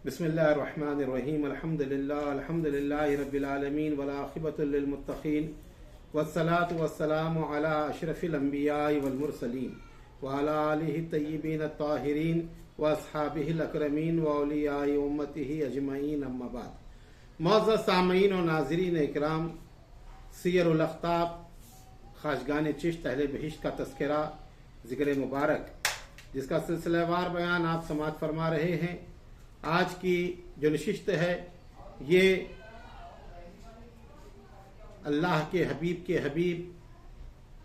बिस्मिल्लाहिर्रहमानिर्रहीम अल्हम्दुलिल्लाहि रब्बिल आलमीन वल आक़िबतु लिल मुत्तक़ीन वस्सलातु वस्सलामु अला अशरफिल अंबियाइ वल मुरसलीन व अला आलिहि तय्यिबीन अत्ताहिरीन व अस्हाबिहिल अकरमीन व औलियाए उम्मतिहि अजमईन अम्मा बाद। मुअज़्ज़ज़ सामीईन व नाज़रीन इकराम, सियरुल अख़्ताब ख़ाजगान चिश्त अहले बहिश्त का तज़किरा ज़िक्र मुबारक, जिसका सिलसिलेवार बयान आप समाअत फरमा रहे हैं। आज की जो नशिस्त है ये अल्लाह के हबीब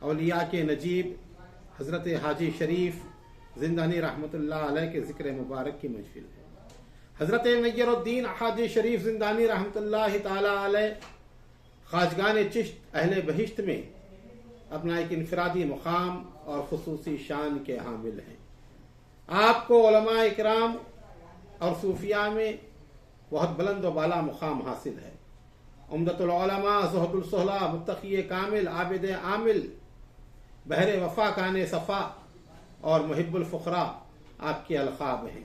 औलिया के नजीब हज़रत हाजी शरीफ ज़िंदानी रहमतुल्लाह अलैह के ज़िक्र मुबारक की महफिल है। हज़रत नय्यरुद्दीन हाजी शरीफ ज़िंदानी रहमतुल्लाह ताला अलैह ख़ाजगान चिश्त अहले बहिश्त में अपना एक इनफरादी मुकाम और खुसूसी शान के हामिल हैं। आपको उलमा इकराम और सूफिया में बहुत बुलंद व बाला मुकाम हासिल है। उम्दतुल उलमा, ज़ुहदुल सुहला, मुत्तक़ी कामिल, आबिद आमिल, बहरे वफा, काने सफ़ा और मुहिब्बुल फ़ुक़रा आपके अलक़ाब हैं।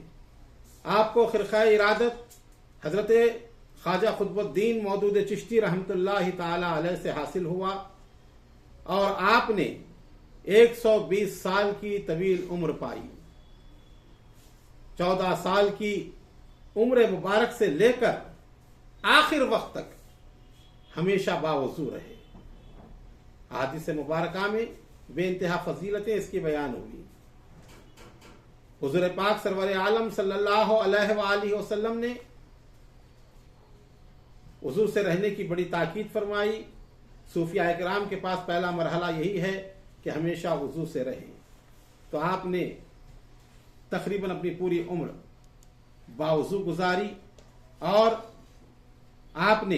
आपको खिरक़ाए इरादत हज़रत ख्वाजा क़ुतबुद्दीन मौदूद चिश्ती रहमतुल्लाहि ताला अलैह से हासिल हुआ और आपने 120 साल की तवील उम्र पाई। 14 साल की उम्र मुबारक से लेकर आखिर वक्त तक हमेशा बावजू रहे। हादिस मुबारका में बेइंतहा फजीलतें इसकी बयान हुई। हुज़ूर पाक सरवर आलम सल्लल्लाहु अलैहि वसल्लम ने हुज़ूर से रहने की बड़ी ताकीद फरमाई। सूफिया इकराम के पास पहला मरहला यही है कि हमेशा हुज़ूर से रहें। तो आपने तकरीबन अपनी पूरी उम्र बावजू गुजारी और आपने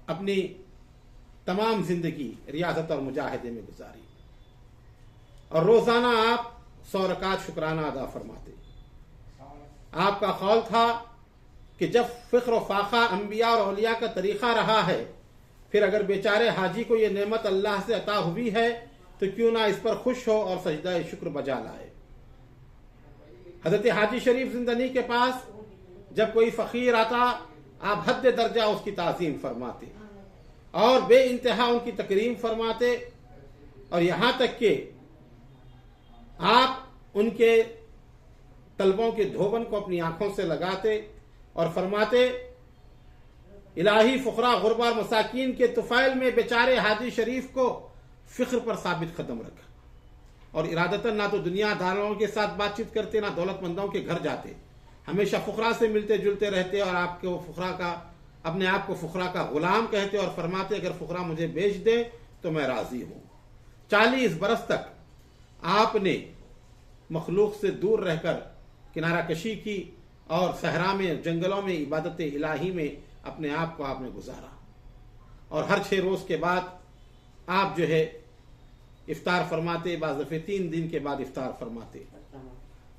अपनी तमाम जिंदगी रियासत और मुजाहिदे में गुजारी और रोजाना आप 100 रकात शुक्राना अदा फरमाते। आपका ख्याल था कि जब फ़िक्र फाखा अंबिया और औलिया का तरीक़ा रहा है, फिर अगर बेचारे हाजी को यह नेमत अल्लाह से अता हुई है तो क्यों ना इस पर खुश हो और सजदा शुक्र बजा लाए। हजरत हाजी शरीफ जिंदनी के पास जब कोई फ़कीर आता, आप हद दर्जा उसकी ताज़ीम फरमाते और बे इंतहा उनकी तकरीम फरमाते और यहां तक कि आप उनके तलबों के धोबन को अपनी आंखों से लगाते और फरमाते, इलाही फ़ुक़रा गुरबा और मसाकीन के तुफ़ैल में बेचारे हाजी शरीफ को फ़िक्र पर साबित कदम रखा और इरादतन ना तो दुनियादारों के साथ बातचीत करते, ना दौलतमंदों के घर जाते, हमेशा फ़ुक़रा से मिलते जुलते रहते और आपके फ़ुक़रा का अपने आप को फ़ुक़रा का ग़ुलाम कहते और फरमाते, अगर फ़ुक़रा मुझे बेच दे तो मैं राज़ी हूँ। 40 बरस तक आपने मखलूक से दूर रहकर किनारा कशी की और सहरा में, जंगलों में, इबादत इलाही में अपने आप को आपने गुजारा और हर 6 रोज़ के बाद आप जो है इफ्तार फरमाते, बाज़ दफ़े 3 दिन के बाद इफ्तार फरमाते।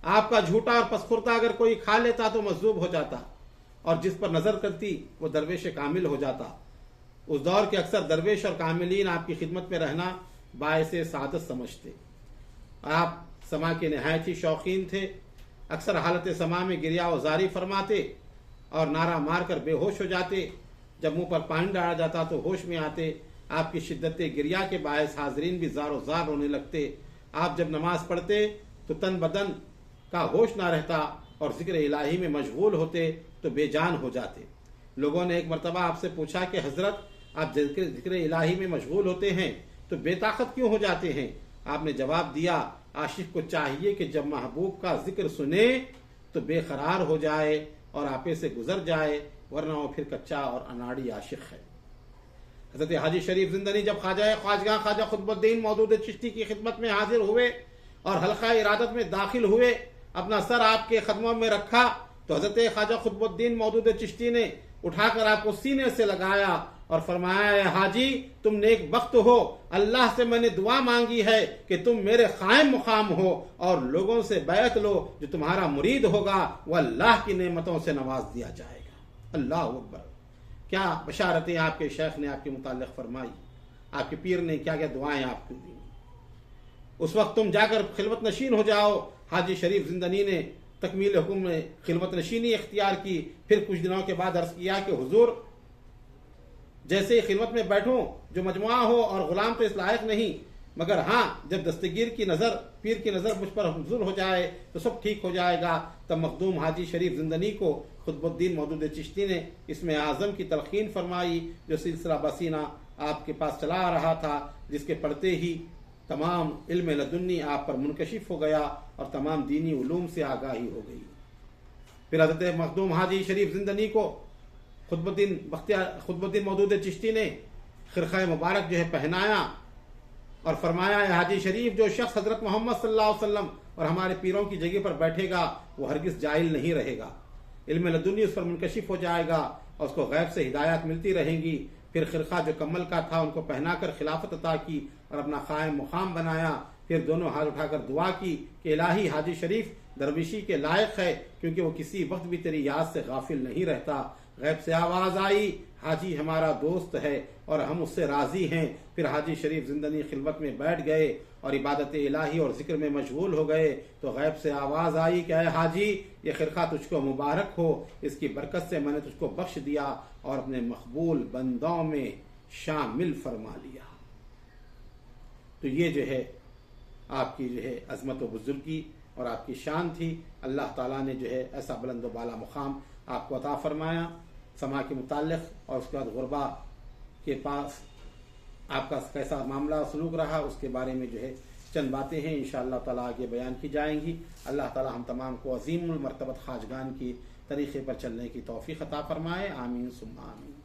आपका झूठा और पसखुर्दा अगर कोई खा लेता तो मजलूब हो जाता और जिस पर नजर करती वो दरवेश कामिल हो जाता। उस दौर के अक्सर दरवेश और कामिलीन आपकी खिदमत में रहना बायसे सादत समझते। आप समा के नहायत ही शौकीन थे। अक्सर हालत समा में गिरिया वजारी फरमाते और नारा मार कर बेहोश हो जाते। जब मुंह पर पानी डाला जाता तो होश में आते। आपकी शिद्दत गिरिया के बायस हाजरीन भी ज़ारो ज़ार रोने लगते। आप जब नमाज पढ़ते तो तन बदन का होश ना रहता और जिक्र इलाही में मशगूल होते तो बेजान हो जाते। लोगों ने एक मरतबा आपसे पूछा कि हजरत, आप जिक्र इलाही में मशगूल होते हैं तो बेताकत क्यों हो जाते हैं? आपने जवाब दिया, आशिक को चाहिए कि जब महबूब का जिक्र सुने तो बेकरार हो जाए और आपे से गुजर जाए, वरना वो फिर कच्चा और अनाड़ी आशिक है। हज़रत हाजी शरीफ जिंदनी जब ख्वाजा क़ुतबुद्दीन मौदूद चिश्ती की खिदमत में हाजिर हुए और हल्का इरादत में दाखिल हुए, अपना सर आपके कदमों में रखा तो हज़रत ख्वाजा क़ुतबुद्दीन मौदूद चिश्ती ने उठाकर आपको सीने से लगाया और फरमाया, हाजी तुम नेक बख्त हो, अल्लाह से मैंने दुआ मांगी है कि तुम मेरे कायम मुकाम हो और लोगों से बैत लो, जो तुम्हारा मुरीद होगा वह अल्लाह की नेमतों से नवाज दिया जाएगा। अल्लाह अकबर। क्या बशारतें आपके शेख ने आपके मुताल्लिक़ फरमाई, आपके पीर ने क्या क्या दुआएं आपको दी। उस वक्त तुम जाकर खिलवत नशीन हो जाओ। हाजी शरीफ जिंदनी ने तकमील हुक्म में खिलवत नशीनी इख्तियार की। फिर कुछ दिनों के बाद अर्ज किया कि हुजूर, जैसे ही खिलवत में बैठूं, जो मजमुआ हो और गुलाम तो इस लायक नहीं, मगर हाँ, जब दस्तगीर की नज़र, पीर की नज़र मुझ पर हुजूर हो जाए तो सब ठीक हो जाएगा। तब मखदूम हाजी शरीफ जिंदनी को खुतबुद्दीन मौदूद चिश्ती ने इसमें आज़म की तलखीन फरमाई, जो सिलसिला बसीना आपके पास चला आ रहा था, जिसके पढ़ते ही तमाम इल्म लदुन्नी आप पर मुनकशिफ हो गया और तमाम दीनी उलूम से आगाही हो गई। फिर हज़रत मखदूम हाजी शरीफ जिंदनी को खुतबुद्दीन मौदूद चिश्ती ने खिरखा मुबारक जो है पहनाया और फरमाया, हाजी शरीफ, जो शख्स हजरत मोहम्मद सल्लल्लाहु अलैहि वसल्लम और हमारे पीरों की जगह पर बैठेगा वो हरगिज जाहिल नहीं रहेगा, इल्म लदुन्नी उस पर मुनकशिफ हो जाएगा और उसको गैब से हिदायत मिलती रहेंगी। फिर खिरखा जो कम्मल का था उनको पहनाकर खिलाफत अता की और अपना कायम मुकाम बनाया। फिर दोनों हाथ उठाकर दुआ की कि इलाही, हाजी शरीफ दरविशी के लायक है, क्योंकि वो किसी वक्त भी तेरी याद से गाफिल नहीं रहता। गैब से आवाज आई, हाजी हमारा दोस्त है और हम उससे राजी हैं। फिर हाजी शरीफ जिंदनी खिलवत में बैठ गए और इबादत इलाही और जिक्र में मशगूल हो गए। तो गैब से आवाज आई कि ऐ हाजी, ये खिरखा तुझको मुबारक हो, इसकी बरकत से मैंने तुझको बख्श दिया और अपने मकबूल बंदों में शामिल फरमा लिया। तो ये जो है आपकी जो है अजमत व बुजुर्गी और आपकी शान थी। अल्लाह ताला ने जो है ऐसा बुलंद बाला मुकाम आपको अता फरमाया। समा के मुताल्लिक़ और उसके बाद गुरबा के पास आपका कैसा मामला सलूक रहा, उसके बारे में जो है चंद बातें हैं इंशाअल्लाह ताला आगे बयान की जाएंगी। अल्लाह ताला हम तमाम को अज़ीमुल मर्तबत खाजगान की तरीक़े पर चलने की तौफ़ीक़ अता फरमाए। आमीन सुम्मा आमीन।